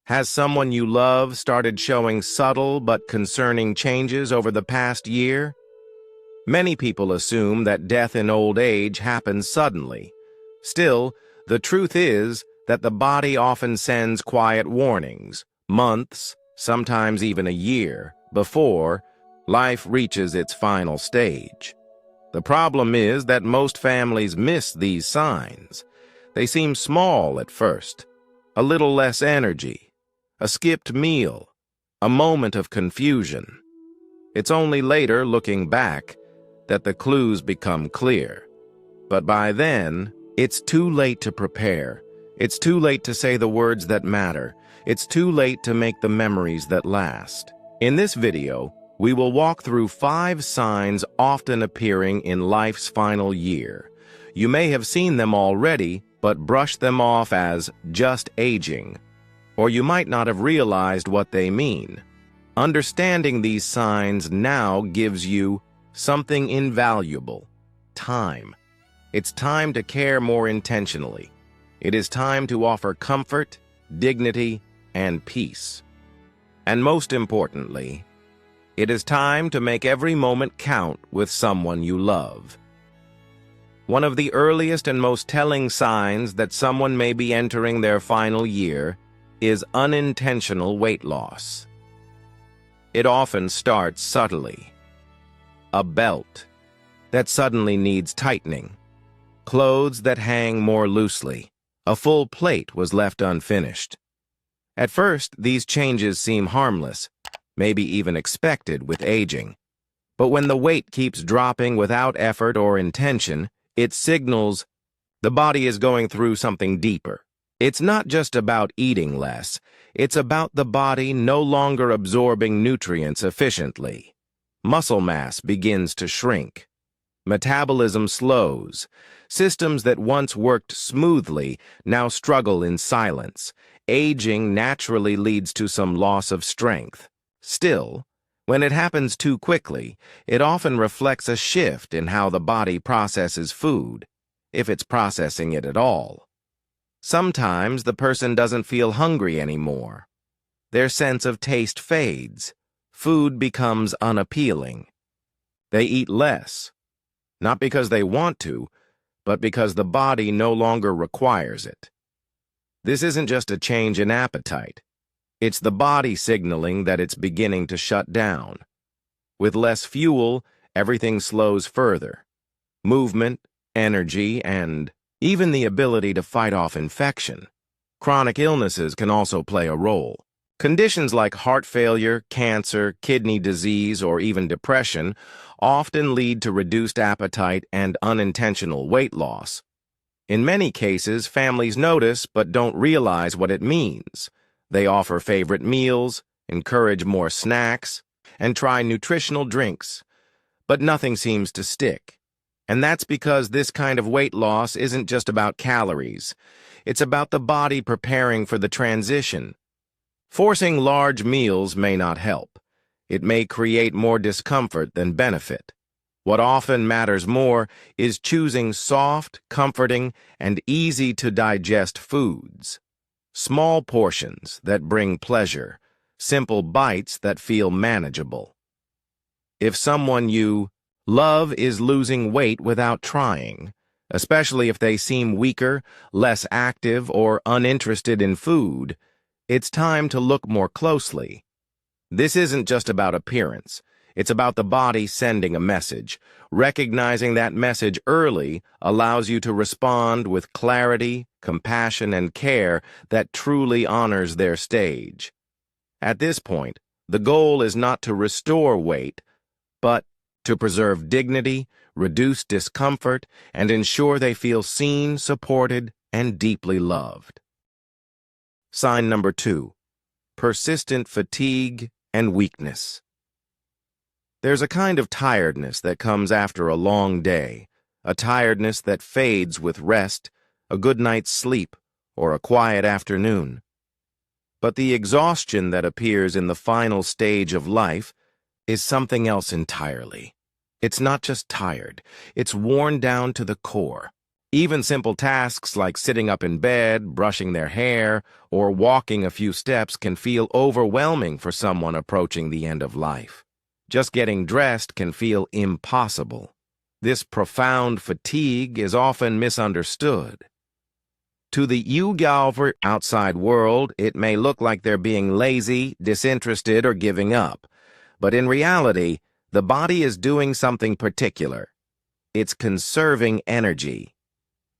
Has someone you love started showing subtle but concerning changes over the past year? Many people assume that death in old age happens suddenly. Still, the truth is that the body often sends quiet warnings, months, sometimes even a year, before life reaches its final stage. The problem is that most families miss these signs. They seem small at first, a little less energy, a skipped meal, a moment of confusion. It's only later, looking back, that the clues become clear. But by then, it's too late to prepare. It's too late to say the words that matter. It's too late to make the memories that last. In this video, we will walk through 5 signs often appearing in life's final year. You may have seen them already, but brushed them off as just aging. Or you might not have realized what they mean. Understanding these signs now gives you something invaluable: time. It's time to care more intentionally. It is time to offer comfort, dignity, and peace. And most importantly, it is time to make every moment count with someone you love. One of the earliest and most telling signs that someone may be entering their final year is unintentional weight loss. It often starts subtly. A belt that suddenly needs tightening, clothes that hang more loosely, a full plate was left unfinished. At first, these changes seem harmless, maybe even expected with aging. But when the weight keeps dropping without effort or intention, it signals the body is going through something deeper. It's not just about eating less, it's about the body no longer absorbing nutrients efficiently. Muscle mass begins to shrink. Metabolism slows. Systems that once worked smoothly now struggle in silence. Aging naturally leads to some loss of strength. Still, when it happens too quickly, it often reflects a shift in how the body processes food, if it's processing it at all. Sometimes the person doesn't feel hungry anymore. Their sense of taste fades. Food becomes unappealing. They eat less, not because they want to, but because the body no longer requires it. This isn't just a change in appetite. It's the body signaling that it's beginning to shut down. With less fuel, everything slows further. Movement, energy, and even the ability to fight off infection. Chronic illnesses can also play a role. Conditions like heart failure, cancer, kidney disease, or even depression often lead to reduced appetite and unintentional weight loss. In many cases, families notice but don't realize what it means. They offer favorite meals, encourage more snacks, and try nutritional drinks, but nothing seems to stick. And that's because this kind of weight loss isn't just about calories. It's about the body preparing for the transition. Forcing large meals may not help. It may create more discomfort than benefit. What often matters more is choosing soft, comforting, and easy-to-digest foods. Small portions that bring pleasure, simple bites that feel manageable. If someone you love is losing weight without trying, especially if they seem weaker, less active, or uninterested in food, it's time to look more closely. This isn't just about appearance. It's about the body sending a message. Recognizing that message early allows you to respond with clarity, compassion, and care that truly honors their stage. At this point, the goal is not to restore weight, but to preserve dignity, reduce discomfort, and ensure they feel seen, supported, and deeply loved. Sign number 2: persistent fatigue and weakness. There's a kind of tiredness that comes after a long day, a tiredness that fades with rest, a good night's sleep, or a quiet afternoon. But the exhaustion that appears in the final stage of life is something else entirely. It's not just tired, it's worn down to the core. Even simple tasks like sitting up in bed, brushing their hair, or walking a few steps can feel overwhelming for someone approaching the end of life. Just getting dressed can feel impossible. This profound fatigue is often misunderstood. To the outside world, it may look like they're being lazy, disinterested, or giving up. But in reality, the body is doing something particular. It's conserving energy.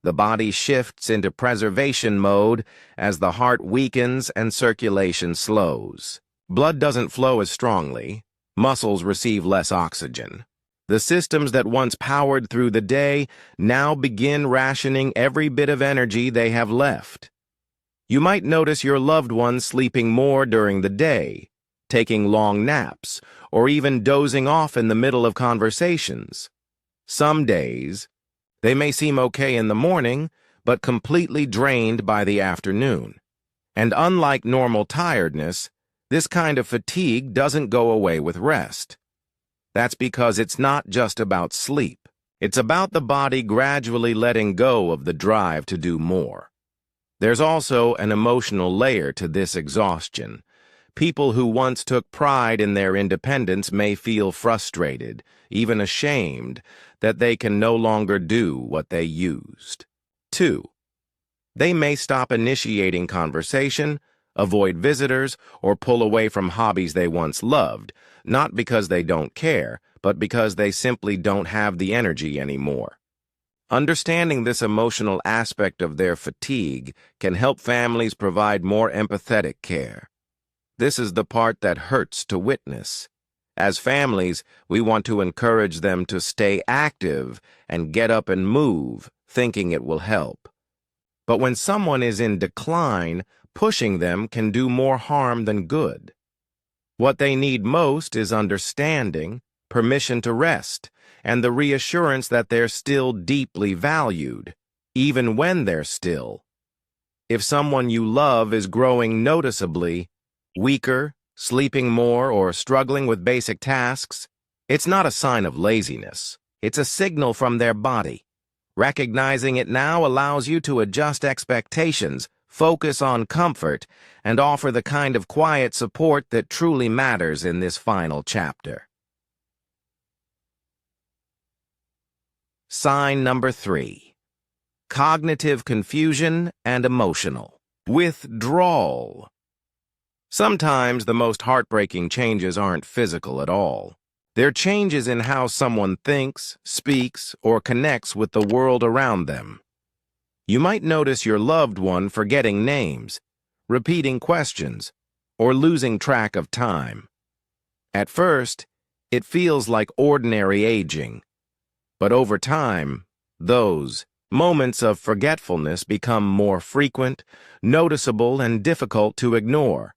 The body shifts into preservation mode as the heart weakens and circulation slows. Blood doesn't flow as strongly. Muscles receive less oxygen. The systems that once powered through the day now begin rationing every bit of energy they have left. You might notice your loved ones sleeping more during the day, taking long naps, or even dozing off in the middle of conversations. Some days, they may seem okay in the morning, but completely drained by the afternoon. And unlike normal tiredness, this kind of fatigue doesn't go away with rest. That's because it's not just about sleep. It's about the body gradually letting go of the drive to do more. There's also an emotional layer to this exhaustion. People who once took pride in their independence may feel frustrated, even ashamed, that they can no longer do what they used. 2. They may stop initiating conversation, avoid visitors, or pull away from hobbies they once loved, not because they don't care, but because they simply don't have the energy anymore. Understanding this emotional aspect of their fatigue can help families provide more empathetic care. This is the part that hurts to witness. As families, we want to encourage them to stay active and get up and move, thinking it will help. But when someone is in decline, pushing them can do more harm than good. What they need most is understanding, permission to rest, and the reassurance that they're still deeply valued, even when they're still. If someone you love is growing noticeably weaker, sleeping more, or struggling with basic tasks, it's not a sign of laziness. It's a signal from their body. Recognizing it now allows you to adjust expectations, focus on comfort, and offer the kind of quiet support that truly matters in this final chapter. Sign number 3. Cognitive confusion and emotional withdrawal. Sometimes the most heartbreaking changes aren't physical at all. They're changes in how someone thinks, speaks, or connects with the world around them. You might notice your loved one forgetting names, repeating questions, or losing track of time. At first, it feels like ordinary aging. But over time, those moments of forgetfulness become more frequent, noticeable, and difficult to ignore.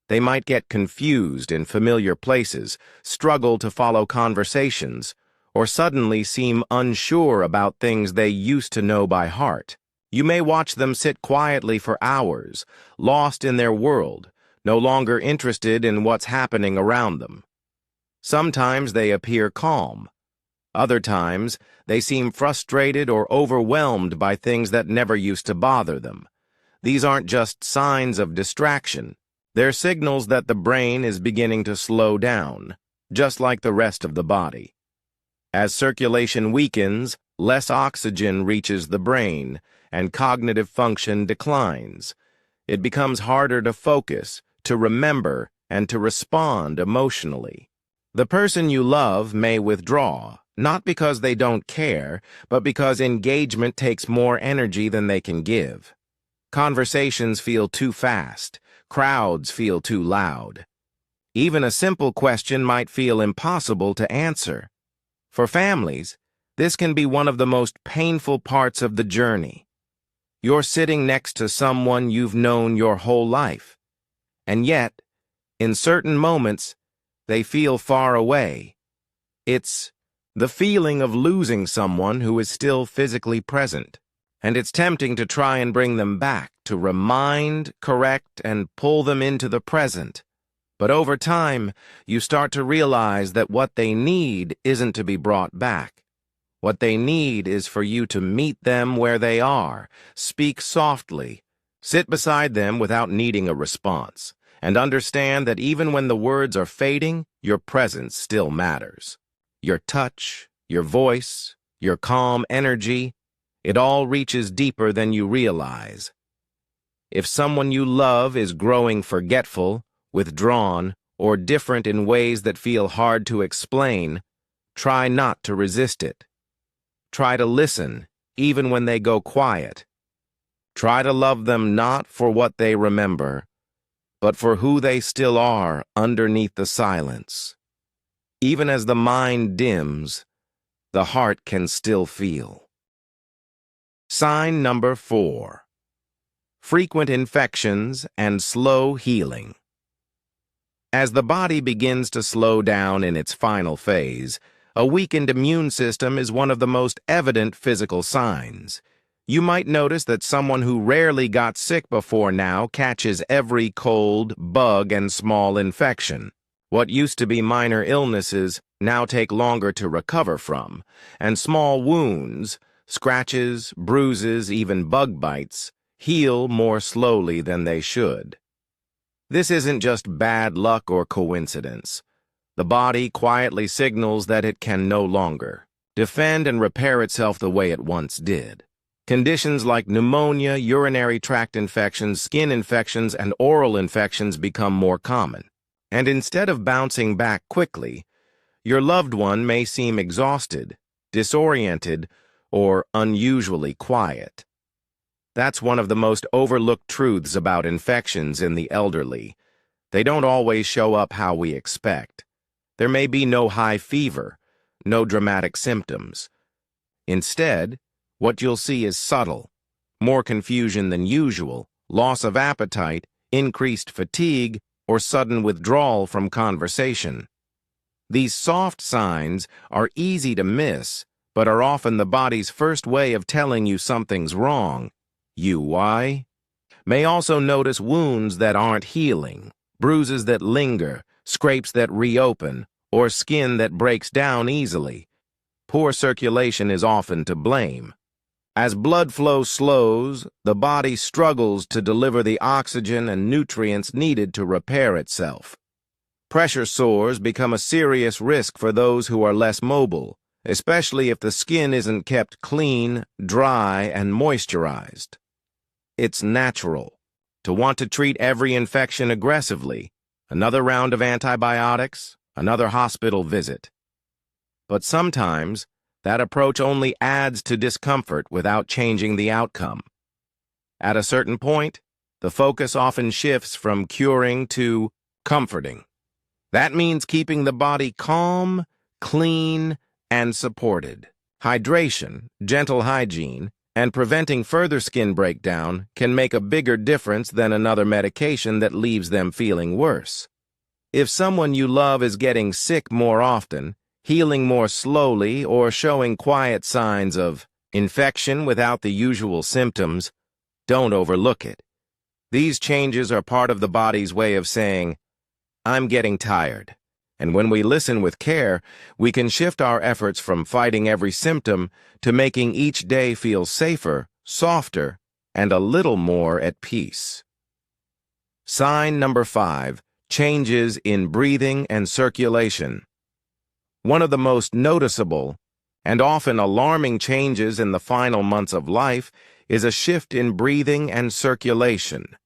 They might get confused in familiar places, struggle to follow conversations, or suddenly seem unsure about things they used to know by heart. You may watch them sit quietly for hours, lost in their world, no longer interested in what's happening around them. Sometimes they appear calm. Other times, they seem frustrated or overwhelmed by things that never used to bother them. These aren't just signs of distraction. They're signals that the brain is beginning to slow down, just like the rest of the body. As circulation weakens, less oxygen reaches the brain, and cognitive function declines. It becomes harder to focus, to remember, and to respond emotionally. The person you love may withdraw, not because they don't care, but because engagement takes more energy than they can give. Conversations feel too fast. Crowds feel too loud. Even a simple question might feel impossible to answer. For families, this can be one of the most painful parts of the journey. You're sitting next to someone you've known your whole life, and yet, in certain moments, they feel far away. It's the feeling of losing someone who is still physically present. And it's tempting to try and bring them back, to remind, correct, and pull them into the present. But over time, you start to realize that what they need isn't to be brought back. What they need is for you to meet them where they are, speak softly, sit beside them without needing a response, and understand that even when the words are fading, your presence still matters. Your touch, your voice, your calm energy, it all reaches deeper than you realize. If someone you love is growing forgetful, withdrawn, or different in ways that feel hard to explain, try not to resist it. Try to listen, even when they go quiet. Try to love them not for what they remember, but for who they still are underneath the silence. Even as the mind dims, the heart can still feel. Sign number 4. Frequent infections and slow healing. As the body begins to slow down in its final phase, a weakened immune system is one of the most evident physical signs. You might notice that someone who rarely got sick before now catches every cold, bug, and small infection. What used to be minor illnesses now take longer to recover from, and small wounds, scratches, bruises, even bug bites, heal more slowly than they should. This isn't just bad luck or coincidence. The body quietly signals that it can no longer defend and repair itself the way it once did. Conditions like pneumonia, urinary tract infections, skin infections, and oral infections become more common. And instead of bouncing back quickly, your loved one may seem exhausted, disoriented, or unusually quiet. That's one of the most overlooked truths about infections in the elderly. They don't always show up how we expect. There may be no high fever, no dramatic symptoms. Instead, what you'll see is subtle, more confusion than usual, loss of appetite, increased fatigue, or sudden withdrawal from conversation. These soft signs are easy to miss, but are often the body's first way of telling you something's wrong. You may also notice wounds that aren't healing, bruises that linger, scrapes that reopen, or skin that breaks down easily. Poor circulation is often to blame. As blood flow slows, the body struggles to deliver the oxygen and nutrients needed to repair itself. Pressure sores become a serious risk for those who are less mobile, especially if the skin isn't kept clean, dry, and moisturized. It's natural to want to treat every infection aggressively, another round of antibiotics, another hospital visit. But sometimes, that approach only adds to discomfort without changing the outcome. At a certain point, the focus often shifts from curing to comforting. That means keeping the body calm, clean, and supported. Hydration, gentle hygiene, and preventing further skin breakdown can make a bigger difference than another medication that leaves them feeling worse. If someone you love is getting sick more often, healing more slowly, or showing quiet signs of infection without the usual symptoms, don't overlook it. These changes are part of the body's way of saying, "I'm getting tired." And when we listen with care, we can shift our efforts from fighting every symptom to making each day feel safer, softer, and a little more at peace. Sign number 5, changes in breathing and circulation. One of the most noticeable and often alarming changes in the final months of life is a shift in breathing and circulation.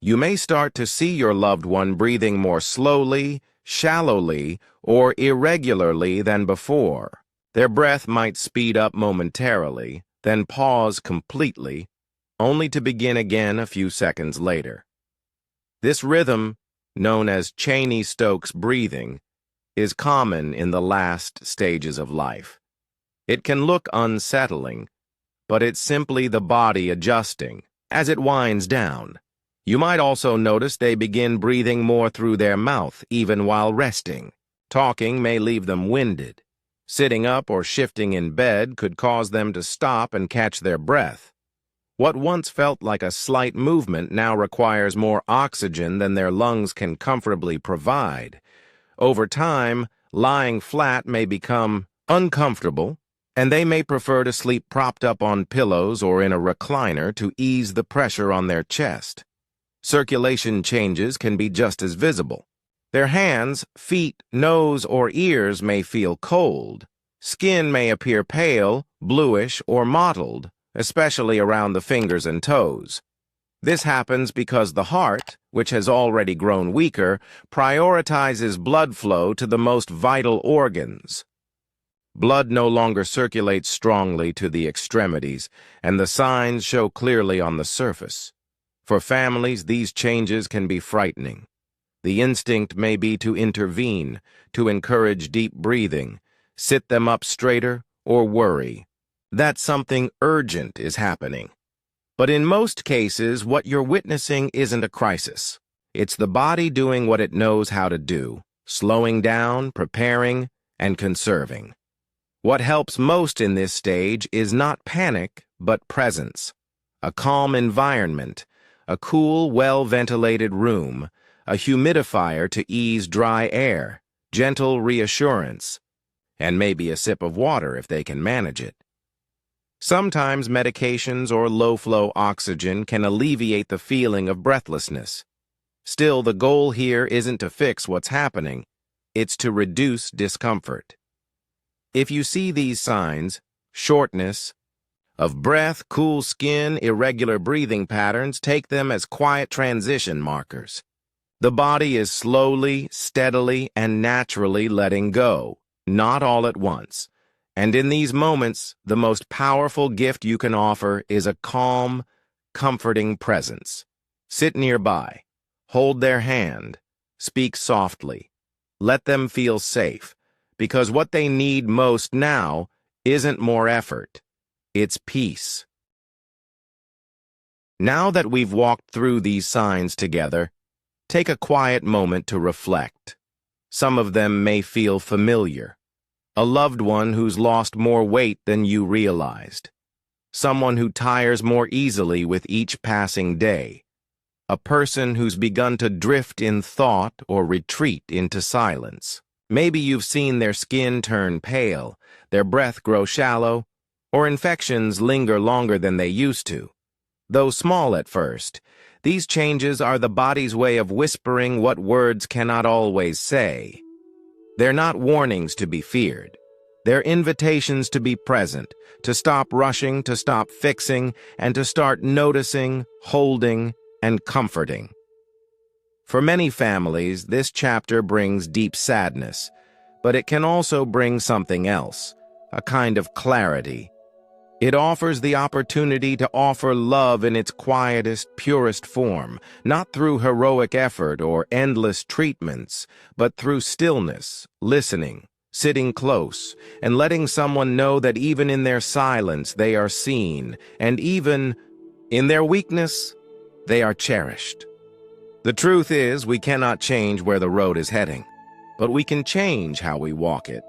You may start to see your loved one breathing more slowly, shallowly, or irregularly than before. Their breath might speed up momentarily, then pause completely, only to begin again a few seconds later. This rhythm, known as Cheney-Stokes breathing, is common in the last stages of life. It can look unsettling, but it's simply the body adjusting as it winds down. You might also notice they begin breathing more through their mouth, even while resting. Talking may leave them winded. Sitting up or shifting in bed could cause them to stop and catch their breath. What once felt like a slight movement now requires more oxygen than their lungs can comfortably provide. Over time, lying flat may become uncomfortable, and they may prefer to sleep propped up on pillows or in a recliner to ease the pressure on their chest. Circulation changes can be just as visible. Their hands, feet, nose, or ears may feel cold. Skin may appear pale, bluish, or mottled, especially around the fingers and toes. This happens because the heart, which has already grown weaker, prioritizes blood flow to the most vital organs. Blood no longer circulates strongly to the extremities, and the signs show clearly on the surface. For families, these changes can be frightening. The instinct may be to intervene, to encourage deep breathing, sit them up straighter, or worry that something urgent is happening. But in most cases, what you're witnessing isn't a crisis. It's the body doing what it knows how to do, slowing down, preparing, and conserving. What helps most in this stage is not panic, but presence. A calm environment, a cool, well-ventilated room, a humidifier to ease dry air, gentle reassurance, and maybe a sip of water if they can manage it. Sometimes medications or low-flow oxygen can alleviate the feeling of breathlessness. Still, the goal here isn't to fix what's happening, it's to reduce discomfort. If you see these signs, shortness of breath, cool skin, irregular breathing patterns, take them as quiet transition markers. The body is slowly, steadily, and naturally letting go, not all at once. And in these moments, the most powerful gift you can offer is a calm, comforting presence. Sit nearby, hold their hand, speak softly. Let them feel safe, because what they need most now isn't more effort, it's peace. Now that we've walked through these signs together, take a quiet moment to reflect. Some of them may feel familiar. A loved one who's lost more weight than you realized. Someone who tires more easily with each passing day. A person who's begun to drift in thought or retreat into silence. Maybe you've seen their skin turn pale, their breath grow shallow, or infections linger longer than they used to. Though small at first, these changes are the body's way of whispering what words cannot always say. They're not warnings to be feared. They're invitations to be present, to stop rushing, to stop fixing, and to start noticing, holding, and comforting. For many families, this chapter brings deep sadness, but it can also bring something else, a kind of clarity. It offers the opportunity to offer love in its quietest, purest form, not through heroic effort or endless treatments, but through stillness, listening, sitting close, and letting someone know that even in their silence they are seen, and even in their weakness, they are cherished. The truth is, we cannot change where the road is heading, but we can change how we walk it,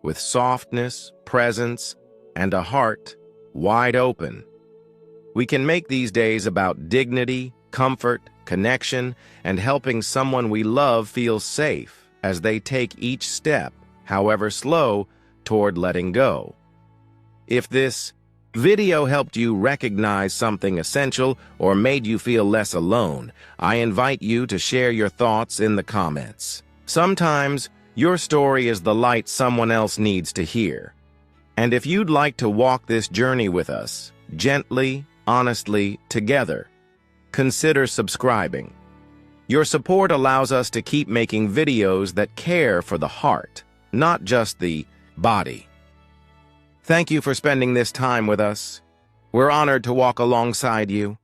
with softness, presence, and a heart wide open. We can make these days about dignity, comfort, connection, and helping someone we love feel safe as they take each step, however slow, toward letting go. If this video helped you recognize something essential or made you feel less alone, I invite you to share your thoughts in the comments. Sometimes, your story is the light someone else needs to hear. And if you'd like to walk this journey with us, gently, honestly, together, consider subscribing. Your support allows us to keep making videos that care for the heart, not just the body. Thank you for spending this time with us. We're honored to walk alongside you.